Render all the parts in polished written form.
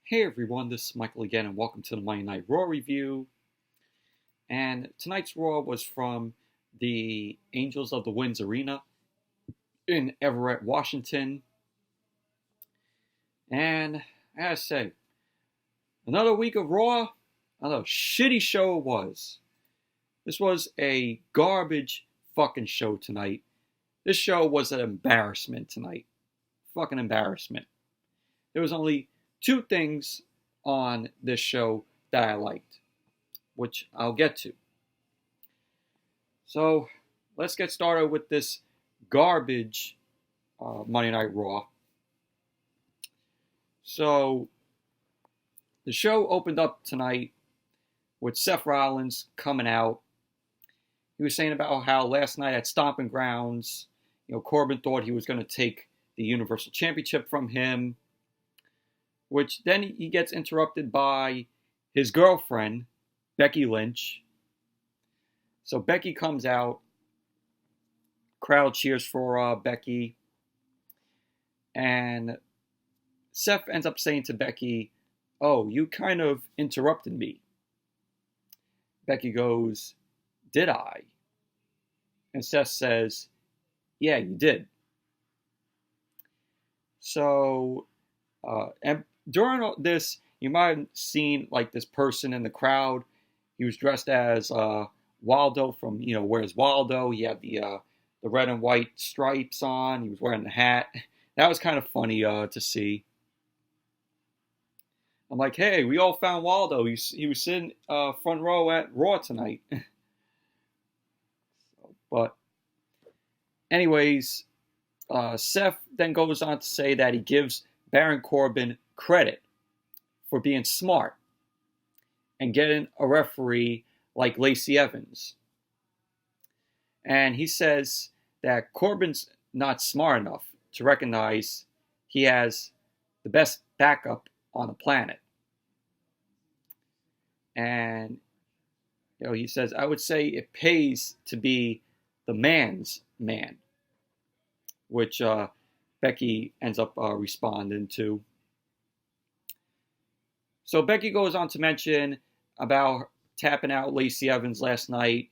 Hey everyone, this is Michael again, and welcome to the Monday Night Raw review. And tonight's Raw was from the Angels of the Winds Arena in Everett, Washington. And I gotta say, another week of Raw, another shitty show it was. This was a garbage fucking show tonight. This show was an embarrassment tonight. Fucking embarrassment. There was only two things on this show that I liked, which I'll get to. So let's get started with this garbage Monday Night Raw. So the show opened up tonight with Seth Rollins coming out. He was saying about how last night at Stomping Grounds, Corbin thought he was going to take the Universal Championship from him, which then he gets interrupted by his girlfriend, Becky Lynch. So Becky comes out, crowd cheers for Becky, and Seth ends up saying to Becky, "Oh, you kind of interrupted me." Becky goes, "Did I?" And Seth says, "Yeah, you did." So, and during this, you might have seen like this person in the crowd. He was dressed as Waldo from Where's Waldo. He had the red and white stripes on. He was wearing the hat. That was kind of funny to see. I'm like, hey, we all found Waldo. He was sitting front row at Raw tonight. But anyways, Seth then goes on to say that he gives Baron Corbin credit for being smart and getting a referee like Lacey Evans. And he says that Corbin's not smart enough to recognize he has the best backup on the planet. And he says, I would say it pays to be the man's man, which Becky ends up responding to. So Becky goes on to mention about tapping out Lacey Evans last night,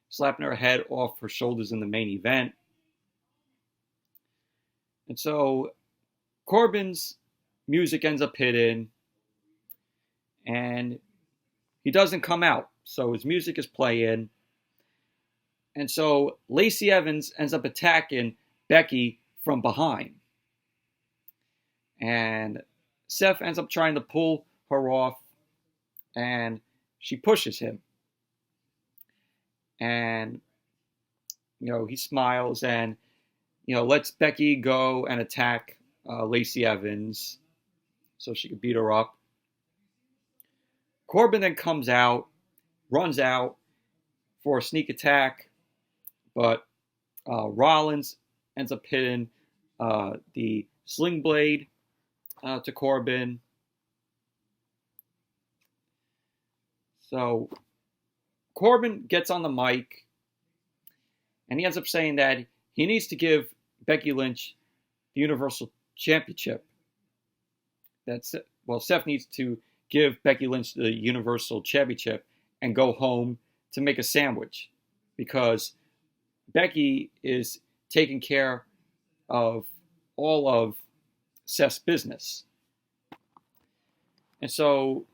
slapping her head off her shoulders in the main event. And so Corbin's music ends up hitting, and he doesn't come out. So his music is playing. And so Lacey Evans ends up attacking Becky from behind. And Seth ends up trying to pull her off, and she pushes him. And, he smiles and, lets Becky go and attack Lacey Evans so she could beat her up. Corbin then comes out, runs out for a sneak attack, but Rollins ends up hitting the sling blade to Corbin. So Corbin gets on the mic, and he ends up saying that he needs to give Becky Lynch the Universal Championship. Seth needs to give Becky Lynch the Universal Championship and go home to make a sandwich, because Becky is taking care of all of Seth's business. And so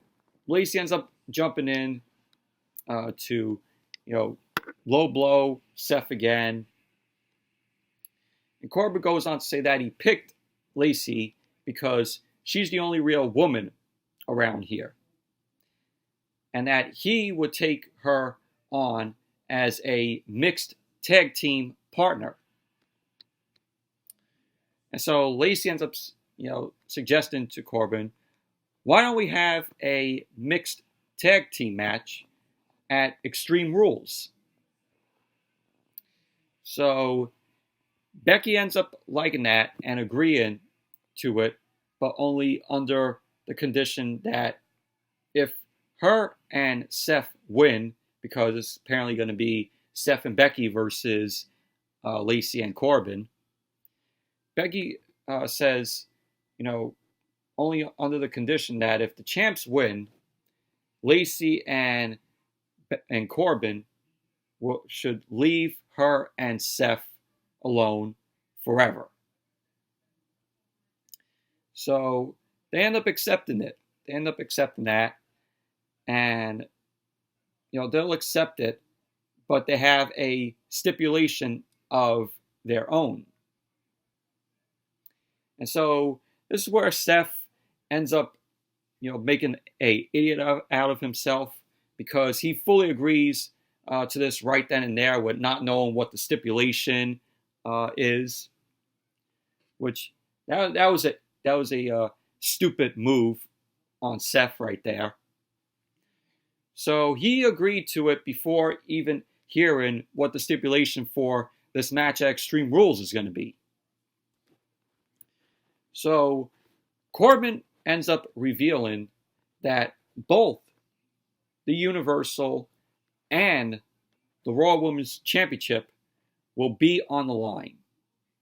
Lacey ends up jumping in to, low blow Seth again. And Corbin goes on to say that he picked Lacey because she's the only real woman around here, and that he would take her on as a mixed tag team partner. And so Lacey ends up, suggesting to Corbin, why don't we have a mixed tag team match at Extreme Rules? So Becky ends up liking that and agreeing to it, but only under the condition that if her and Seth win, because it's apparently going to be Seth and Becky versus Lacey and Corbin, Becky says, only under the condition that if the champs win, Lacey and Corbin should leave her and Seth alone forever. So they end up accepting it. They end up accepting that, and they'll accept it, but they have a stipulation of their own. And so this is where Seth ends up, making an idiot out of himself, because he fully agrees to this right then and there with not knowing what the stipulation is, which that was a stupid move on Seth right there. So he agreed to it before even hearing what the stipulation for this match at Extreme Rules is going to be. So Corbin ends up revealing that both the Universal and the Raw Women's Championship will be on the line,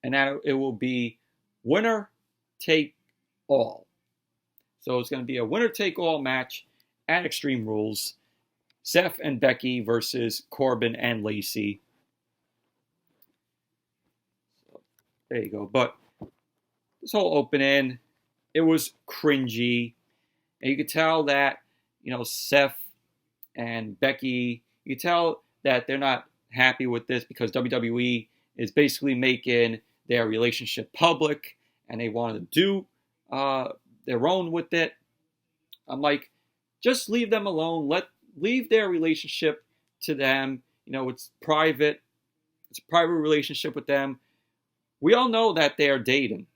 and that it will be winner take all. So it's going to be a winner take all match at Extreme Rules. Seth and Becky versus Corbin and Lacey. So, there you go. But this whole opening, it was cringy. And you could tell that, Seth and Becky, you could tell that they're not happy with this because WWE is basically making their relationship public and they want to do their own with it. I'm like, just leave them alone. Leave their relationship to them. It's private. It's a private relationship with them. We all know that they are dating.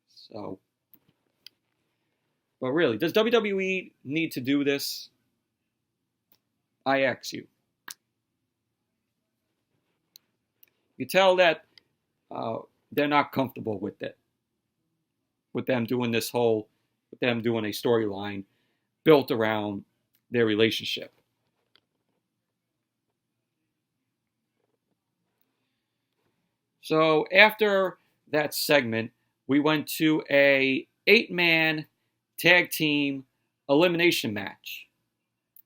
So, but really, does WWE need to do this? I ask you. You tell that they're not comfortable with it. With them doing a storyline built around their relationship. So after that segment, we went to a 8-man tag team elimination match.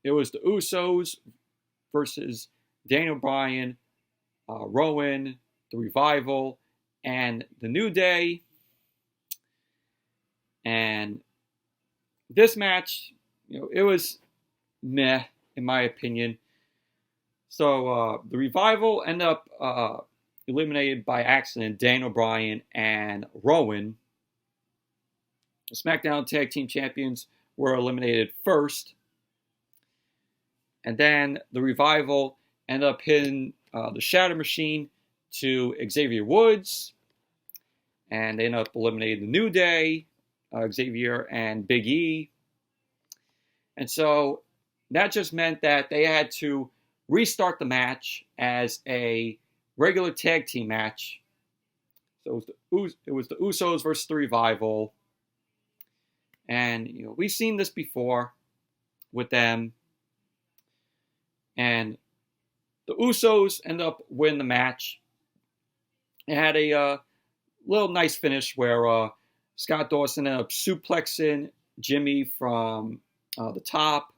It was the Usos versus Daniel Bryan, Rowan, the Revival, and the New Day. And this match, it was meh, in my opinion. So the Revival end up eliminated by accident Daniel Bryan and Rowan. The SmackDown Tag Team Champions were eliminated first. And then the Revival end up hitting the Shatter Machine to Xavier Woods. And they end up eliminating the New Day, Xavier and Big E. And so that just meant that they had to restart the match as a regular tag team match. So it was the Usos versus the Revival. And we've seen this before with them. And the Usos end up winning the match. It had a little nice finish where Scott Dawson ended up suplexing Jimmy from the top.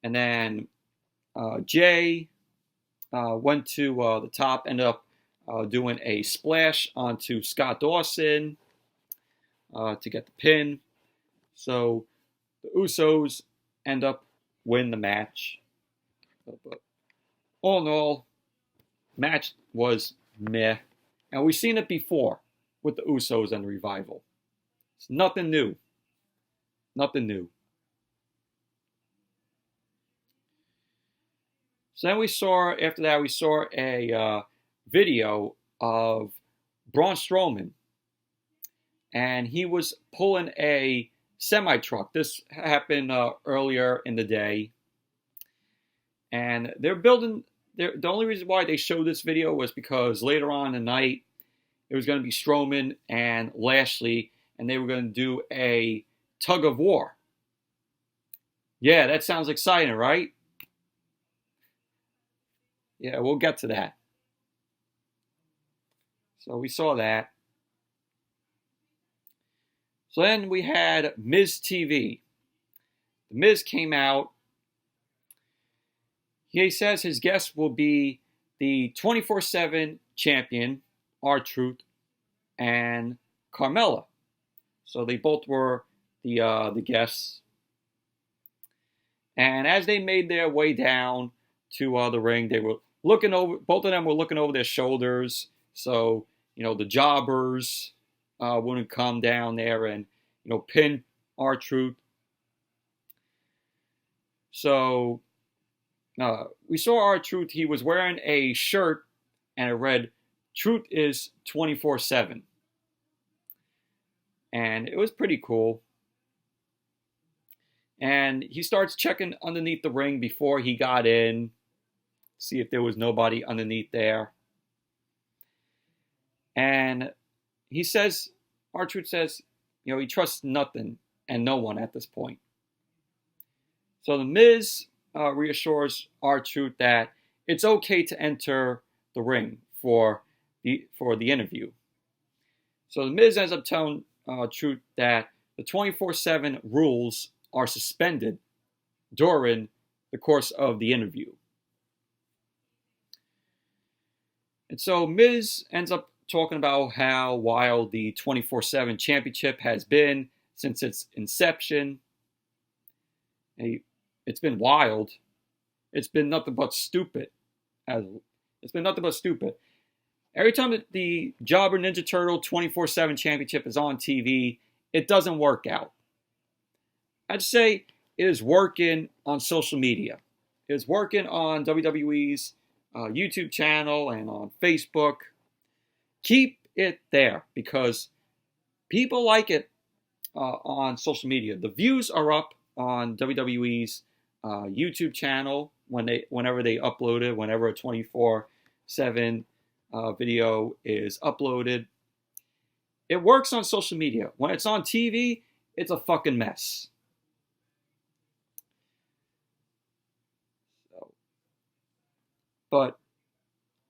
And then Jay went to the top, ended up doing a splash onto Scott Dawson to get the pin. So the Usos end up winning the match. But all in all, match was meh. And we've seen it before with the Usos and the Revival. It's nothing new. Nothing new. So then after that, we saw a video of Braun Strowman. And he was pulling a semi-truck. This happened earlier in the day. And they're building, the only reason why they showed this video was because later on in the night, it was going to be Strowman and Lashley, and they were going to do a tug of war. Yeah, that sounds exciting, right? Yeah, we'll get to that. So we saw that. So then we had Miz TV. The Miz came out. He says his guest will be the 24/7 champion, R-Truth, and Carmella. So they both were the guests. And as they made their way down to the ring, they were looking over. Both of them were looking over their shoulders, so the jobbers wouldn't come down there and pin R-Truth. So we saw R-Truth. He was wearing a shirt and it read, "Truth is 24/7." And it was pretty cool. And he starts checking underneath the ring before he got in, see if there was nobody underneath there. And he says, R-Truth says, he trusts nothing and no one at this point. So the Miz reassures R-Truth that it's okay to enter the ring for the interview. So the Miz ends up telling Truth that the 24/7 rules are suspended during the course of the interview. And so Miz ends up talking about how wild the 24/7 championship has been since its inception. It's been wild. It's been nothing but stupid. It's been nothing but stupid. Every time that the Jobber Ninja Turtle 24/7 championship is on TV, it doesn't work out. I'd say it is working on social media. It is working on WWE's YouTube channel and on Facebook. Keep it there because people like it on social media. The views are up on WWE's YouTube channel whenever they upload it, whenever a 24/7 video is uploaded. It works on social media. When it's on TV, it's a fucking mess. But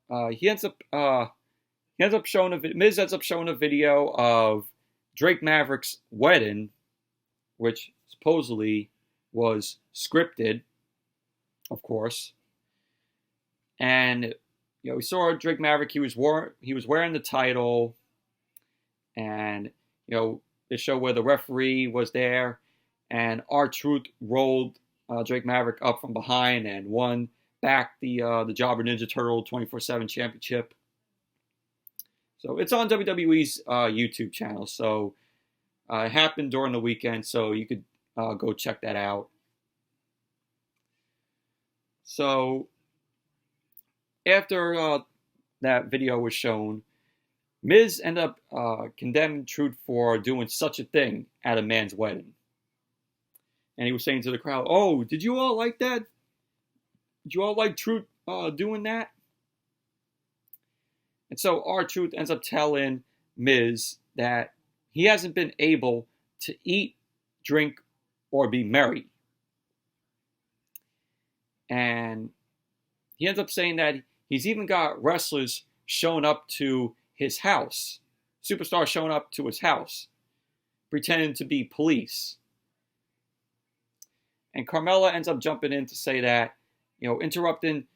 Miz ends up showing a video of Drake Maverick's wedding, which supposedly was scripted, of course. And we saw Drake Maverick. He was wearing the title, and they show where the referee was there, and R-Truth rolled Drake Maverick up from behind and won back the Jobber Ninja Turtle 24/7 championship. So it's on WWE's YouTube channel. So it happened during the weekend, so you could go check that out. So after that video was shown, Miz ended up condemning Truth for doing such a thing at a man's wedding. And he was saying to the crowd, "Oh, did you all like that? Did you all like Truth doing that?" And so R-Truth ends up telling Miz that he hasn't been able to eat, drink, or be merry. And he ends up saying that he's even got wrestlers showing up to his house, superstars showing up to his house, pretending to be police. And Carmella ends up jumping in to say that, interrupting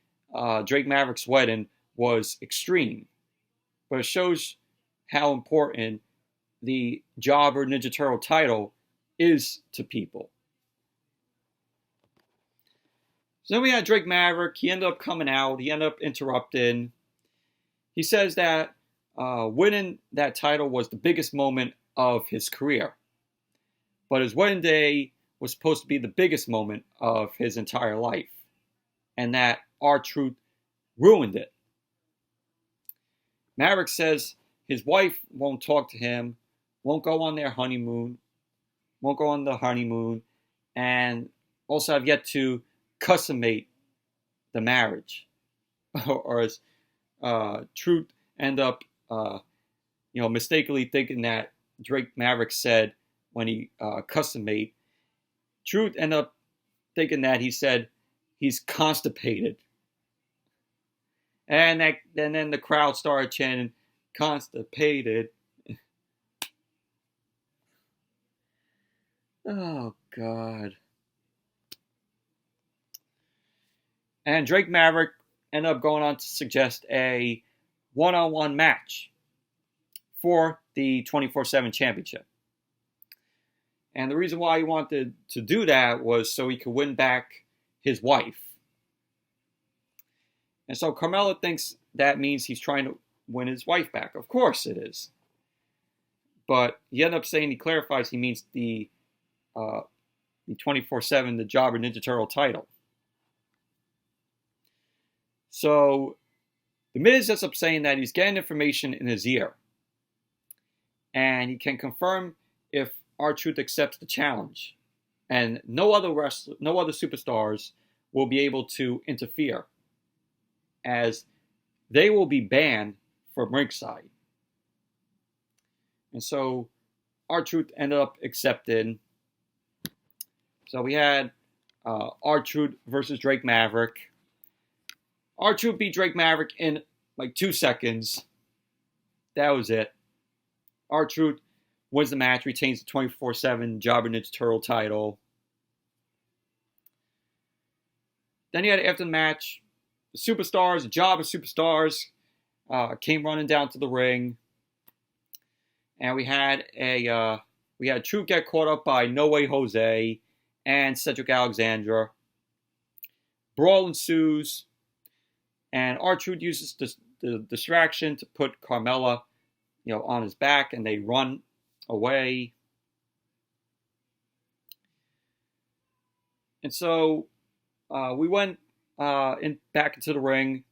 Drake Maverick's wedding was extreme. But it shows how important the Jobber Ninja Turtle title is to people. So then we had Drake Maverick. He ended up coming out. He ended up interrupting. He says that winning that title was the biggest moment of his career. But his wedding day was supposed to be the biggest moment of his entire life. And that R-Truth ruined it. Maverick says his wife won't talk to him, won't go on the honeymoon, and also have yet to consummate the marriage. Or as Truth end up, mistakenly thinking that Drake Maverick said when he consummate. Truth ended up thinking that he said he's constipated. And then the crowd started chanting, "Constipated." Oh, God. And Drake Maverick ended up going on to suggest a one-on-one match for the 24/7 championship. And the reason why he wanted to do that was so he could win back his wife. And so Carmella thinks that means he's trying to win his wife back. Of course it is. But he ended up saying, he clarifies, he means the 24/7, the Jobber Ninja Turtle title. So the Miz ends up saying that he's getting information in his ear. And he can confirm if R-Truth accepts the challenge. And no other superstars will be able to interfere, as they will be banned from ringside. And so R-Truth ended up accepting. So we had R-Truth versus Drake Maverick. R-Truth beat Drake Maverick in like 2 seconds. That was it. R-Truth wins the match, retains the 24/7 Jobber Ninja Turtle title. Then you had, after the match, the superstars, the Jobber superstars, came running down to the ring. And we had Truth get caught up by No Way Jose and Cedric Alexander. Brawl ensues, and R-Truth uses the distraction to put Carmella, on his back, and they run away. And so we went back into the ring.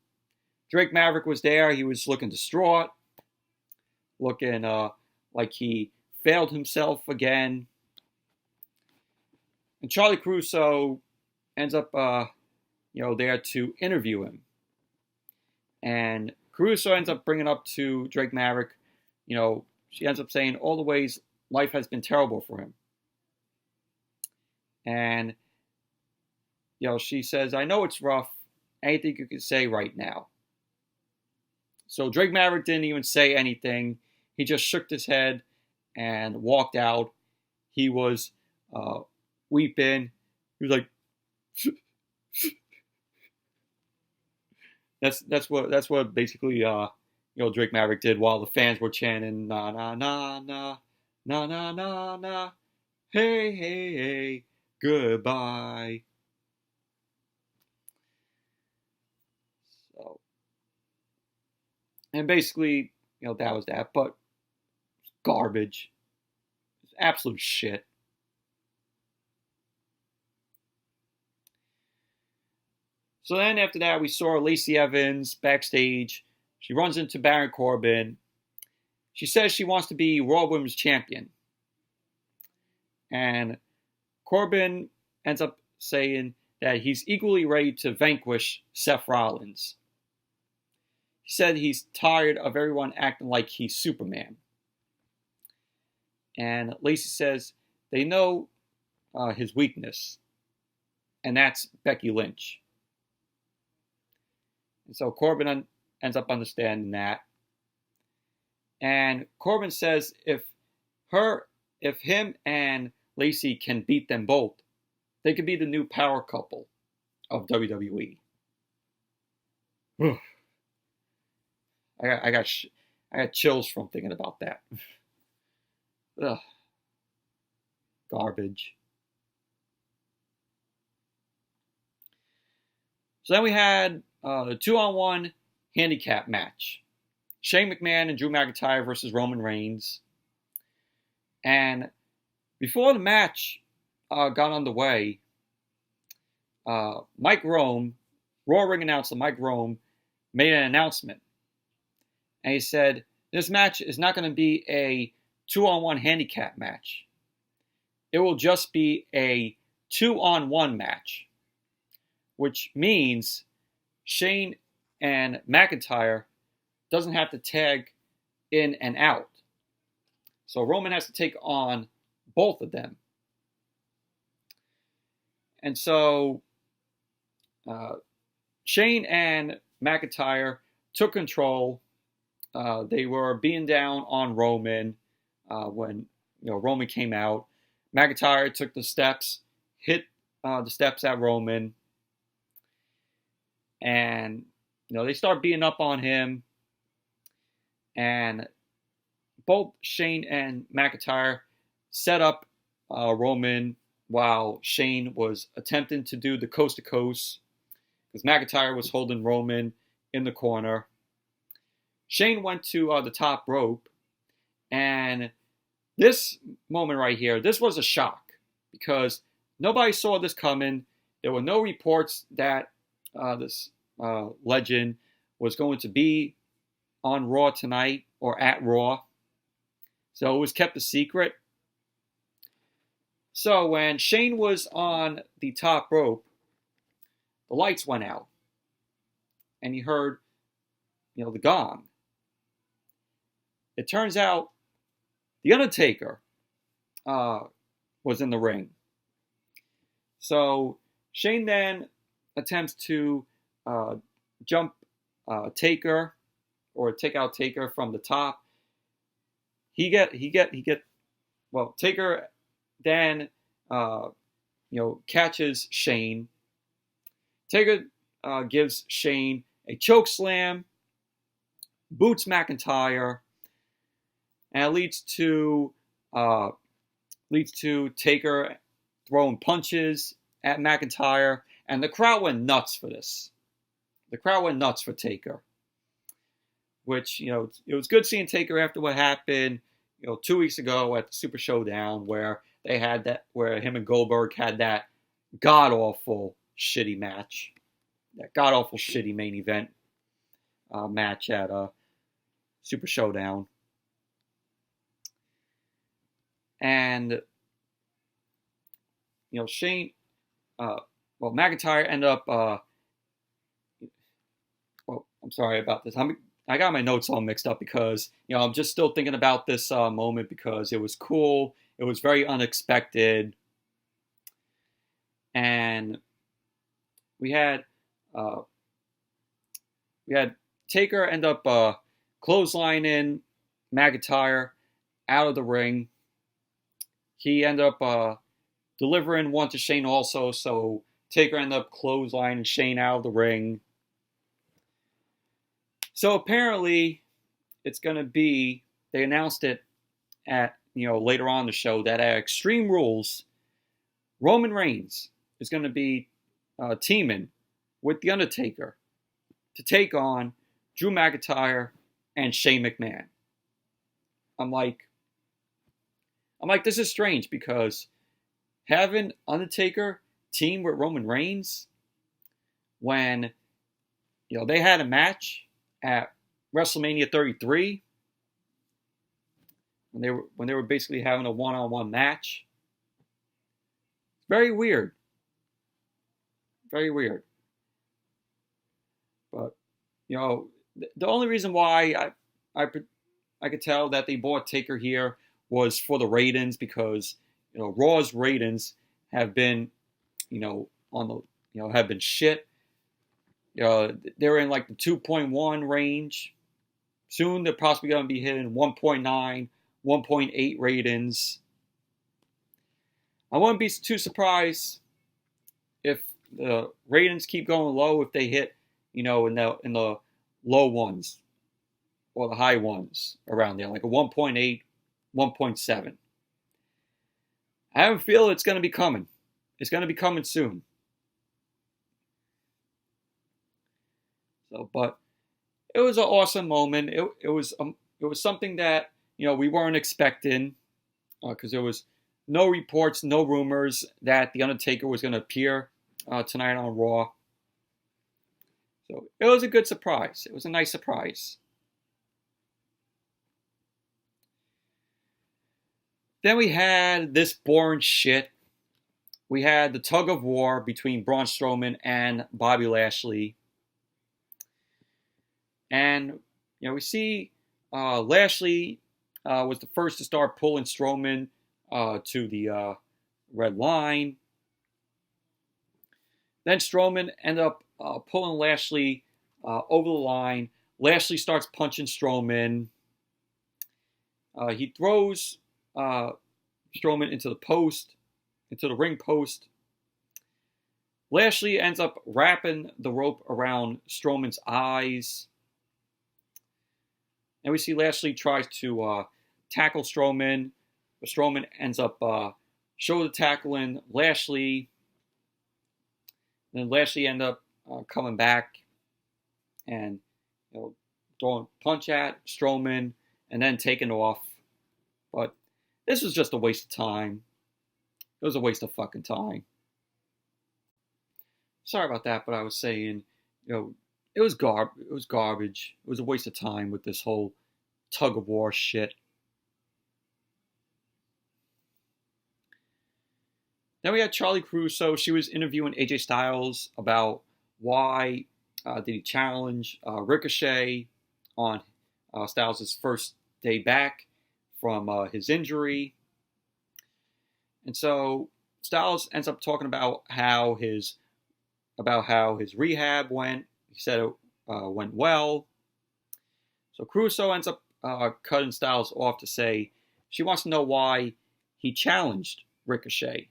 Drake Maverick was there. He was looking distraught, looking like he failed himself again. And Charlie Caruso ends up, there to interview him. And Caruso ends up bringing up to Drake Maverick, she ends up saying all the ways life has been terrible for him. And, she says, I know it's rough. Anything you can say right now. So Drake Maverick didn't even say anything. He just shook his head and walked out. He was weeping. He was like, that's what basically Drake Maverick did while the fans were chanting na na na na na na na na, hey hey hey, goodbye. So, and basically, that was that. But garbage, it's absolute shit. So then after that, we saw Lacey Evans backstage. She runs into Baron Corbin. She says she wants to be Raw Women's Champion. And Corbin ends up saying that he's equally ready to vanquish Seth Rollins. He said he's tired of everyone acting like he's Superman. And Lacey says they know his weakness, and that's Becky Lynch. And so Corbin ends up understanding that. And Corbin says if him and Lacey can beat them both, they could be the new power couple of WWE. I got chills from thinking about that. Ugh. Garbage. So then we had the 2-on-1 handicap match. Shane McMahon and Drew McIntyre versus Roman Reigns. And before the match got underway, Mike Rome, Raw ring announcer Mike Rome, made an announcement. And he said, this match is not going to be a 2-on-1 handicap match. It will just be a 2-on-1 match, which means Shane and McIntyre doesn't have to tag in and out. So Roman has to take on both of them. And so Shane and McIntyre took control. They were being down on Roman when Roman came out. McIntyre took the steps, hit the steps at Roman, and they start beating up on him. And both Shane and McIntyre set up Roman while Shane was attempting to do the coast to coast, because McIntyre was holding Roman in the corner. Shane went to the top rope, and this moment right here, this was a shock, because nobody saw this coming. There were no reports that this legend was going to be on Raw tonight or at Raw. So it was kept a secret. So when Shane was on the top rope, the lights went out, and he heard, the gong. It turns out the Undertaker was in the ring. So Shane then attempts to jump Taker, or take out Taker from the top. Taker then catches Shane. Taker gives Shane a choke slam, boots McIntyre, and it leads to Taker throwing punches at McIntyre, and the crowd went nuts for this. The crowd went nuts for Taker, which it was good seeing Taker after what happened 2 weeks ago at the Super Showdown, where him and Goldberg had that god awful shitty match, that god awful shitty main event match at Super Showdown. And Shane, McIntyre ended up. I'm sorry about this. I got my notes all mixed up because I'm just still thinking about this moment, because it was cool. It was very unexpected, and we had Taker end up clotheslining McIntyre out of the ring. He ended up delivering one to Shane also, so Taker ended up clotheslining Shane out of the ring. So apparently, it's going to be, they announced it at, later on in the show, that at Extreme Rules, Roman Reigns is going to be teaming with The Undertaker to take on Drew McIntyre and Shane McMahon. I'm like, this is strange, because having Undertaker team with Roman Reigns when, they had a match at WrestleMania 33, when they were basically having a one-on-one match. Very weird. Very weird. But, the only reason why I could tell that they bought Taker here was for the ratings, because Raw's ratings have been have been shit. They're in like the 2.1 range. Soon they're possibly going to be hitting 1.9, 1.8 ratings. I wouldn't be too surprised if the ratings keep going low, if they hit in the low ones or the high ones around there, like a 1.8, 1.7. I have a feeling it's going to be coming. It's going to be coming soon. So, but it was an awesome moment. It was something that we weren't expecting, because there was no reports, no rumors that The Undertaker was going to appear tonight on Raw. So it was a good surprise. It was a nice surprise. Then we had this boring shit. We had the tug of war between Braun Strowman and Bobby Lashley. And, we see Lashley was the first to start pulling Strowman to the red line. Then Strowman ended up pulling Lashley over the line. Lashley starts punching Strowman. He throws Strowman into the ring post. Lashley ends up wrapping the rope around Strowman's eyes. And we see Lashley tries to tackle Strowman, but Strowman ends up shoulder tackling Lashley. Then Lashley ends up coming back and throwing a punch at Strowman and then taking off. But this was just a waste of time. It was a waste of fucking time. Sorry about that, but I was saying, it was garbage. It was a waste of time with this whole tug of war shit. Then we had Charlie Caruso. She was interviewing AJ Styles about why did he challenge Ricochet on Styles' first day back from his injury. And so Styles ends up talking about how his rehab went. He said it went well. So Caruso ends up cutting Styles off to say she wants to know why he challenged Ricochet.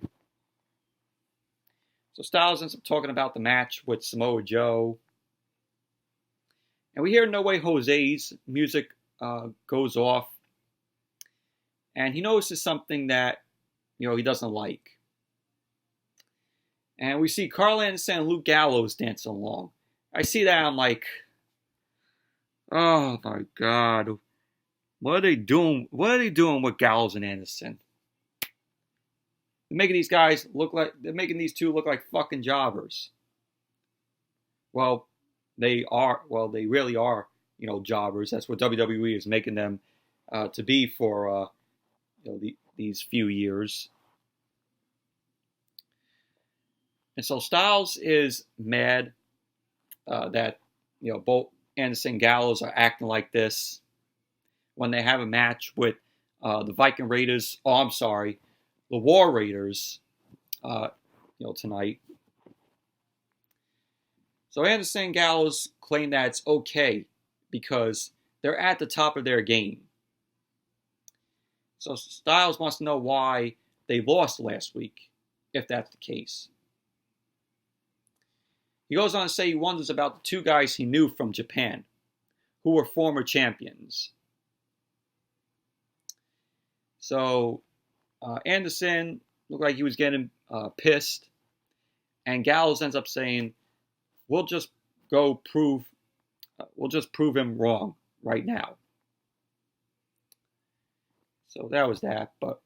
So Styles ends up talking about the match with Samoa Joe. And we hear No Way Jose's music goes off. And he notices something that, he doesn't like. And we see Karl Anderson and Luke Gallows dancing along. I see that, I'm like, oh my God. What are they doing? What are they doing with Gallows and Anderson? They're making these two look like fucking jobbers. Well, they really are, jobbers. That's what WWE is making them to be for, these few years. And so Styles is mad that, both Anderson and Gallows are acting like this when they have a match with the Viking Raiders. Oh, I'm sorry. The War Raiders, tonight. So Anderson and Gallows claim that it's okay because they're at the top of their game. So Styles wants to know why they lost last week, if that's the case. He goes on to say he wonders about the two guys he knew from Japan, who were former champions. So Anderson looked like he was getting pissed, and Gallows ends up saying, we'll just prove him wrong right now. So that was that, but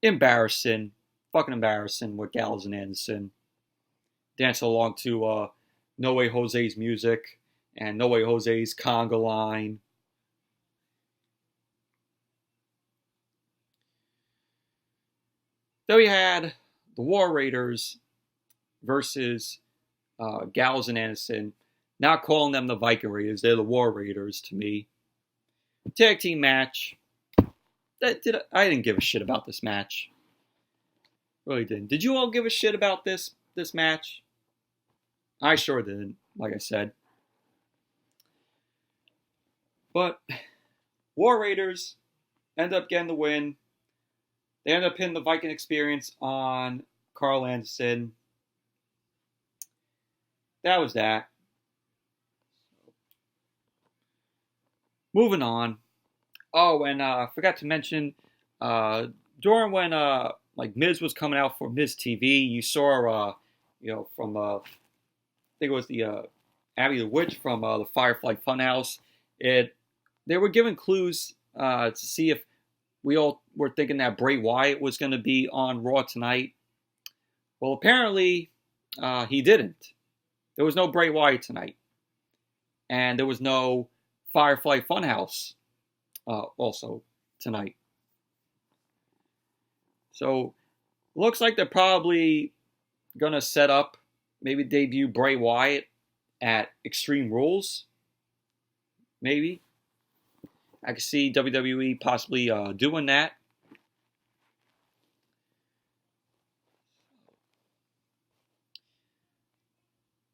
fucking embarrassing with Gallows and Anderson. Dancing along to No Way Jose's music and No Way Jose's conga line. Then we had the War Raiders versus Gallows and Anderson. Not calling them the Viking Raiders, they're the War Raiders to me. Tag team match. I didn't give a shit about this match. Really didn't. Did you all give a shit about this match? I sure didn't, like I said. But War Raiders end up getting the win. They end up pinning the Viking Experience on Karl Anderson. That was that. Moving on. Oh, and I forgot to mention, during when Miz was coming out for Miz TV, you saw from I think it was the Abby the Witch from the Firefly Funhouse. They were giving clues to see if we all were thinking that Bray Wyatt was going to be on Raw tonight. Well, apparently he didn't. There was no Bray Wyatt tonight, and there was no Firefly Funhouse also tonight. So looks like they're probably gonna set up, maybe debut Bray Wyatt at Extreme Rules. Maybe. I could see WWE possibly doing that.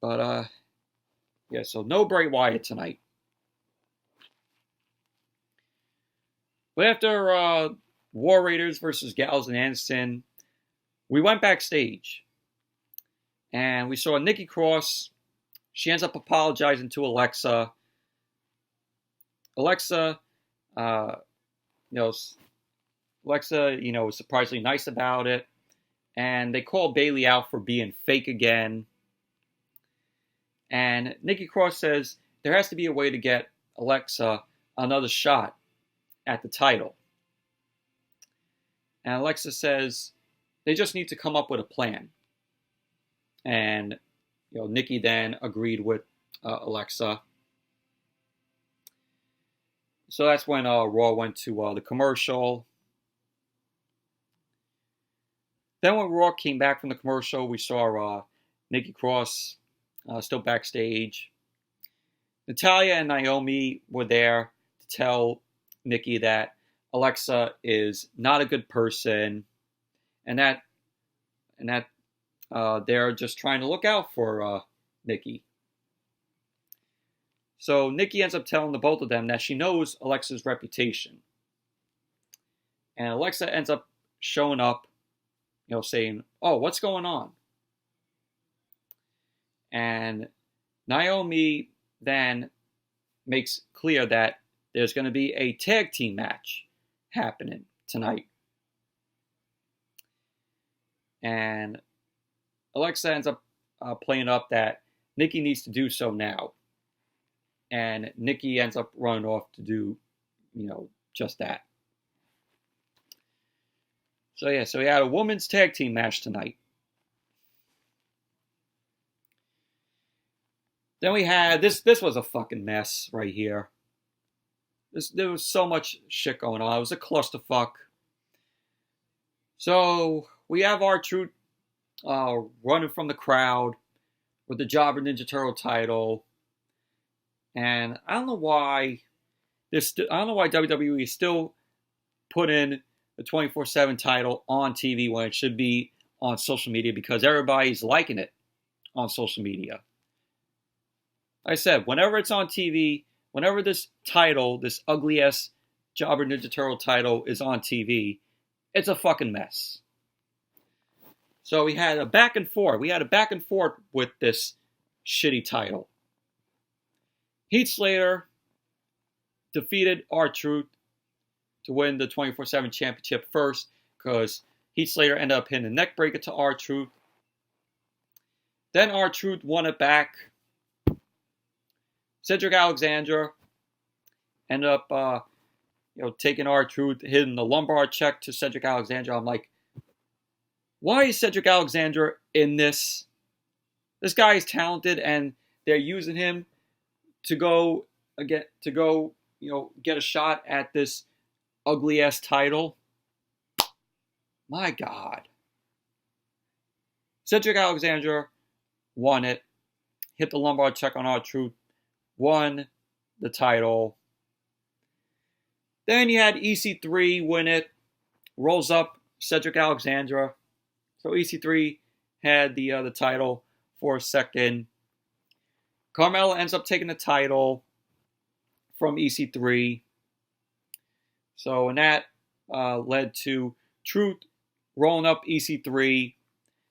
But yeah, so no Bray Wyatt tonight. But after War Raiders versus Gallows and Anderson. We went backstage, and we saw Nikki Cross. She ends up apologizing to Alexa. Alexa, was surprisingly nice about it. And they call Bayley out for being fake again. And Nikki Cross says there has to be a way to get Alexa another shot at the title. And Alexa says they just need to come up with a plan. And Nikki then agreed with Alexa. So that's when Raw went to the commercial. Then when Raw came back from the commercial, we saw Nikki Cross still backstage. Natalya and Naomi were there to tell Nikki that Alexa is not a good person, and that they're just trying to look out for Nikki. So Nikki ends up telling the both of them that she knows Alexa's reputation, and Alexa ends up showing up, saying, "Oh, what's going on?" And Naomi then makes clear that there's going to be a tag team match happening tonight. And Alexa ends up playing up that Nikki needs to do so now. And Nikki ends up running off to do, just that. So we had a women's tag team match tonight. Then we had, this was a fucking mess right here. There was so much shit going on. It was a clusterfuck. So we have R-Truth running from the crowd with the Jobber Ninja Turtle title. And I don't know why WWE is still putting the 24/7 title on TV when it should be on social media, because everybody's liking it on social media. Like I said, whenever it's on TV, whenever this title, this ugly ass Jobber Ninja Turtle title is on TV, it's a fucking mess. So we had a back and forth. With this shitty title. Heath Slater defeated R-Truth to win the 24/7 championship first, because Heath Slater ended up hitting a neck breaker to R-Truth. Then R-Truth won it back. Cedric Alexander ended up, taking R-Truth, hitting the lumbar check to Cedric Alexander. I'm like, why is Cedric Alexander in this? This guy is talented, and they're using him to get a shot at this ugly ass title. My God. Cedric Alexander won it, hit the lumbar check on R-Truth, won the title. Then you had EC3 win it, rolls up Cedric Alexander. So EC3 had the title for a second. Carmella ends up taking the title from EC3. So, and that led to Truth rolling up EC3.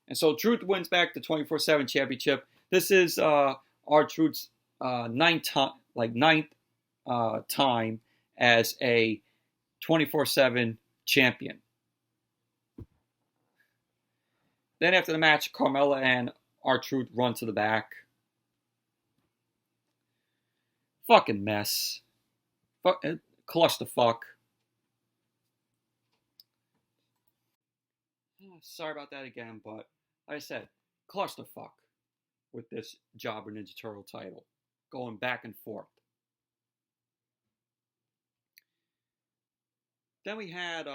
And so Truth wins back the 24/7 championship. This is R-Truth's ninth time as a 24/7 champion. Then after the match, Carmella and R-Truth run to the back. Fucking mess. Clusterfuck. Sorry about that again, but like I said, clusterfuck with this Jobber Ninja Turtle title. Going back and forth. Then we had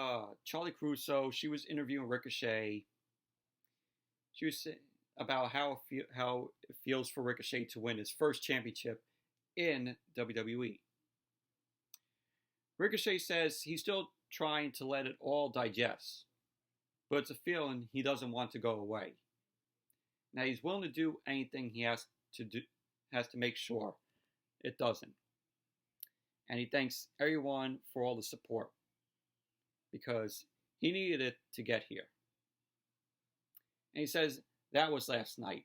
Charlie Caruso. She was interviewing Ricochet. She was saying about how it feels for Ricochet to win his first championship in WWE. Ricochet says he's still trying to let it all digest, but it's a feeling he doesn't want to go away. Now he's willing to do anything he has to make sure it doesn't. And he thanks everyone for all the support. because he needed it to get here. And he says that was last night.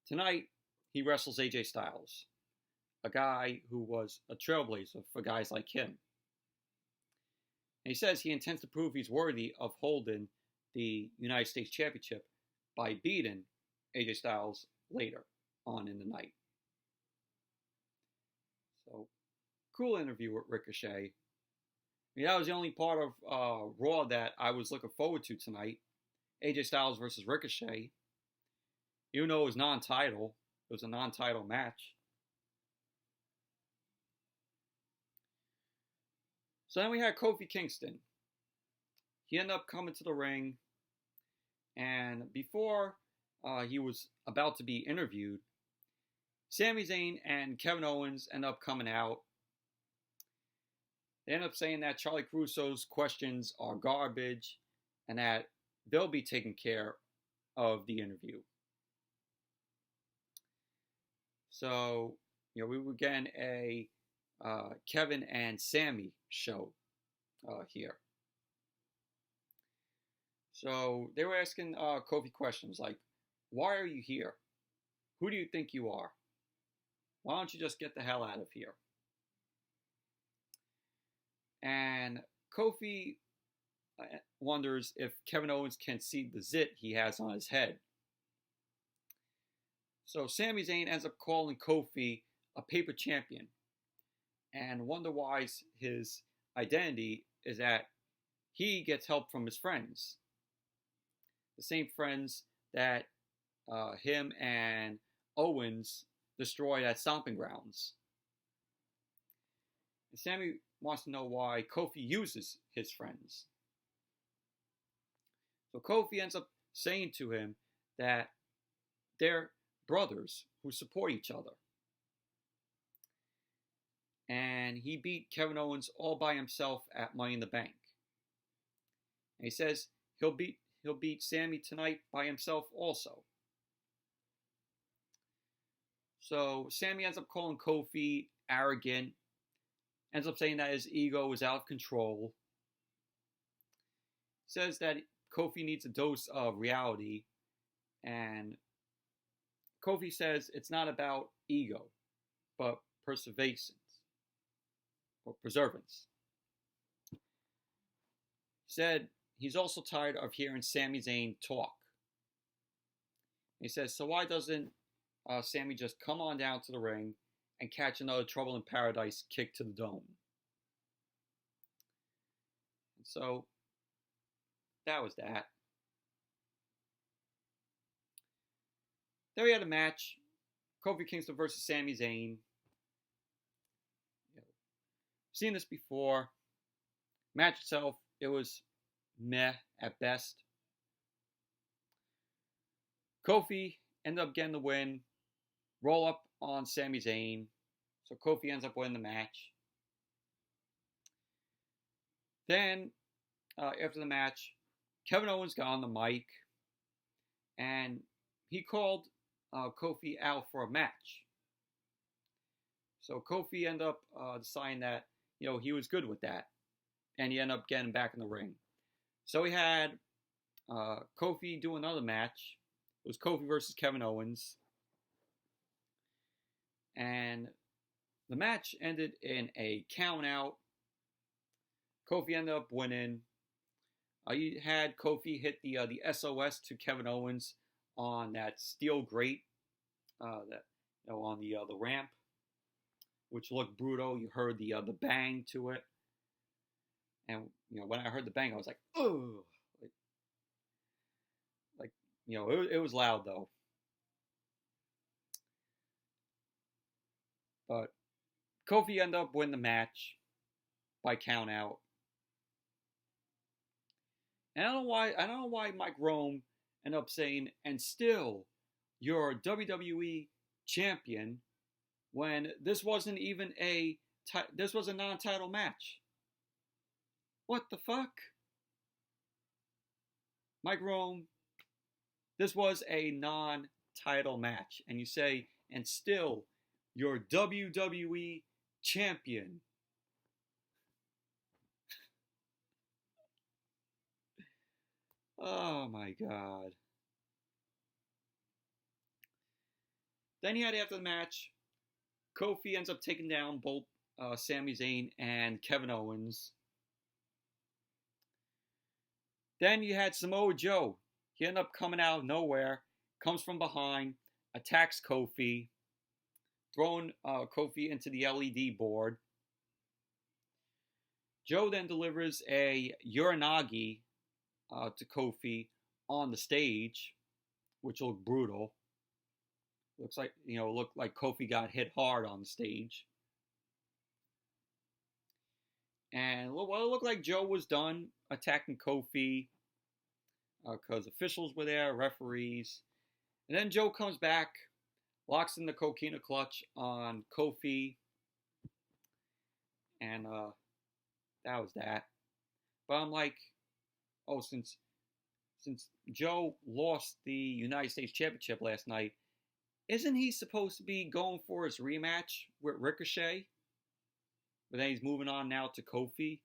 Tonight, he wrestles AJ Styles, a guy who was a trailblazer for guys like him. And he says he intends to prove he's worthy of holding the United States Championship by beating AJ Styles later on in the night. So, cool interview with Ricochet. I mean, that was the only part of Raw that I was looking forward to tonight. AJ Styles versus Ricochet. Even though it was non-title, it was a non-title match. So then we had Kofi Kingston. He ended up coming to the ring, and before he was about to be interviewed, Sami Zayn and Kevin Owens end up coming out. They end up saying that Charlie Caruso's questions are garbage and that they'll be taking care of the interview. So, we were getting a Kevin and Sami show here. So they were asking Kofi questions like, why are you here? Who do you think you are? Why don't you just get the hell out of here? And Kofi wonders if Kevin Owens can see the zit he has on his head. So Sami Zayn ends up calling Kofi a paper champion and wonder why his identity is that he gets help from his friends. The same friends that him and Owens destroyed at Stomping Grounds. And Sami wants to know why Kofi uses his friends. So Kofi ends up saying to him that they're brothers who support each other. And he beat Kevin Owens all by himself at Money in the Bank. And he says he'll beat Sami tonight by himself also. So Sami ends up calling Kofi arrogant, ends up saying that his ego is out of control. Says that Kofi needs a dose of reality, and Kofi says it's not about ego, but perseverance or perseverance. Said he's also tired of hearing Sami Zayn talk. He says, so why doesn't Sami just come on down to the ring and catch another Trouble in Paradise kick to the dome? And so that was that. Then we had a match, Kofi Kingston versus Sami Zayn. Seen this before. Match itself, it was meh at best. Kofi ended up getting the win. Roll up on Sami Zayn. So Kofi ends up winning the match. Then, after the match, Kevin Owens got on the mic. And he called Kofi out for a match. So Kofi ended up deciding that, he was good with that. And he ended up getting back in the ring. So we had Kofi do another match. It was Kofi versus Kevin Owens. And the match ended in a countout. Kofi ended up winning. You had Kofi hit the SOS to Kevin Owens on that steel grate, on the ramp, which looked brutal. You heard the bang to it, and when I heard the bang, I was like, oh, it was loud though. But Kofi ended up winning the match by count out. And I don't know why Mike Rome ended up saying, and still you're WWE champion, when this wasn't even this was a non-title match. What the fuck? Mike Rome, this was a non-title match. And you say, and still you're WWE champion. Oh my god. Then you had after the match, Kofi ends up taking down both Sami Zayn and Kevin Owens. Then you had Samoa Joe. He ended up coming out of nowhere, comes from behind, attacks Kofi, throwing Kofi into the LED board. Joe then delivers a Uranagi to Kofi on the stage, which looked brutal. Looked like Kofi got hit hard on the stage. And it looked like Joe was done attacking Kofi because officials were there, referees. And then Joe comes back, locks in the Coquina clutch on Kofi. And that was that. But I'm like, oh, since Joe lost the United States Championship last night, isn't he supposed to be going for his rematch with Ricochet? But then he's moving on now to Kofi.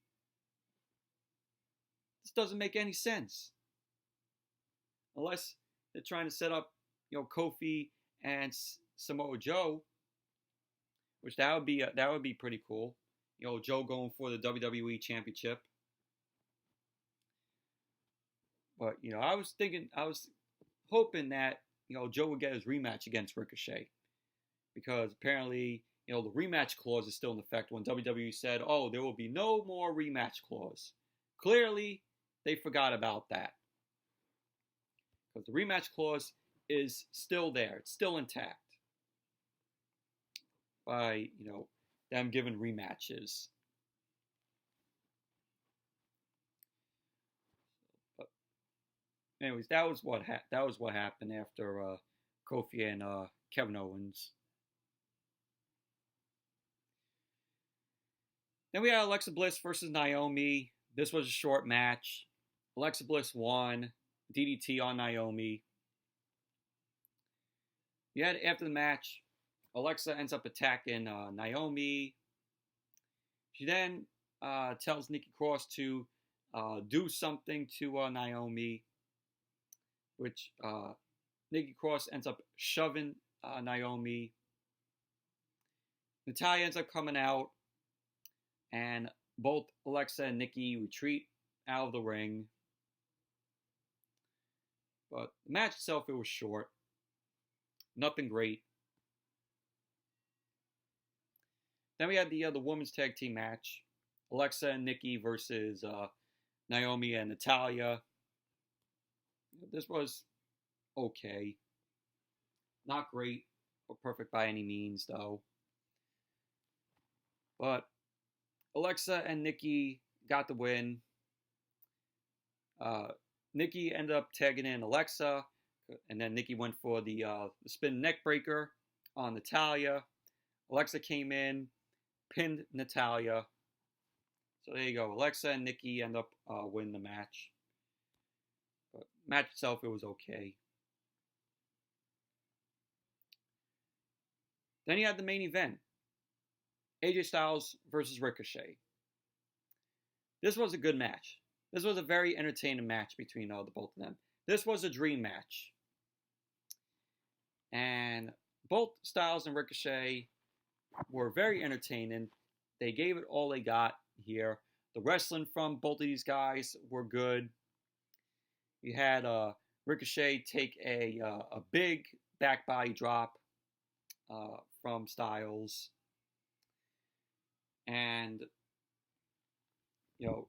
This doesn't make any sense. Unless they're trying to set up, Kofi and Samoa Joe, which that would be pretty cool. Joe going for the WWE Championship. But I was hoping that Joe would get his rematch against Ricochet, because apparently the rematch clause is still in effect when WWE said, oh, there will be no more rematch clause. Clearly, they forgot about that, because the rematch clause is still there. It's still intact by, them giving rematches. But anyways, that was what happened after Kofi and Kevin Owens. Then we had Alexa Bliss versus Naomi. This was a short match. Alexa Bliss won. DDT on Naomi. Yet after the match, Alexa ends up attacking Naomi. She then tells Nikki Cross to do something to Naomi, which Nikki Cross ends up shoving Naomi. Natalya ends up coming out, and both Alexa and Nikki retreat out of the ring. But the match itself, it was short. Nothing great. Then we had the women's tag team match. Alexa and Nikki versus Naomi and Natalya. This was okay. Not great or perfect by any means, though. But Alexa and Nikki got the win. Nikki ended up tagging in Alexa, and then Nikki went for the spin neck breaker on Natalya. Alexa came in, pinned Natalya. So there you go. Alexa and Nikki end up winning the match. But match itself, it was okay. Then you had the main event. AJ Styles versus Ricochet. This was a good match. This was a very entertaining match between the both of them. This was a dream match. And both Styles and Ricochet were very entertaining. They gave it all they got here. The wrestling from both of these guys were good. You had Ricochet take a big back body drop from Styles. And,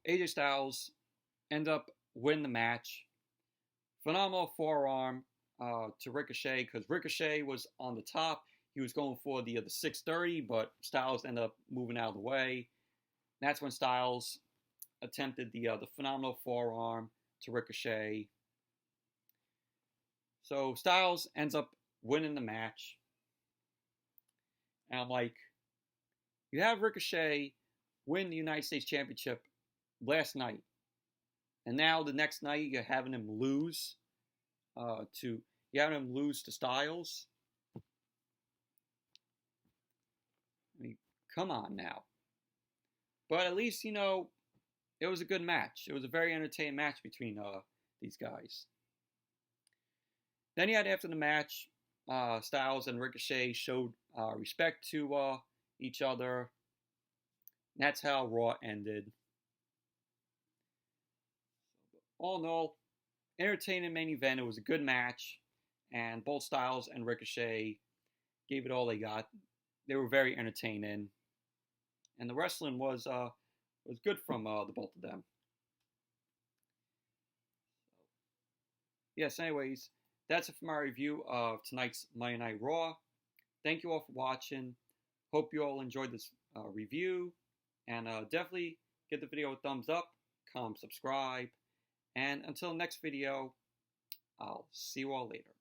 AJ Styles end up winning the match. Phenomenal forearm to Ricochet, because Ricochet was on the top. He was going for the 630, but Styles ended up moving out of the way. And that's when Styles attempted the phenomenal forearm to Ricochet. So Styles ends up winning the match. And I'm like, you have Ricochet win the United States Championship last night. And now the next night you're having him lose to Styles. I mean, come on now. But at least, it was a good match. It was a very entertaining match between these guys. Then you had after the match, Styles and Ricochet showed respect to each other. And that's how Raw ended. All in all, entertaining main event. It was a good match, and both Styles and Ricochet gave it all they got. They were very entertaining, and the wrestling was good from the both of them. Yes, anyways, that's it for my review of tonight's Monday Night Raw. Thank you all for watching. Hope you all enjoyed this review, and definitely give the video a thumbs up, comment, subscribe, and until next video, I'll see you all later.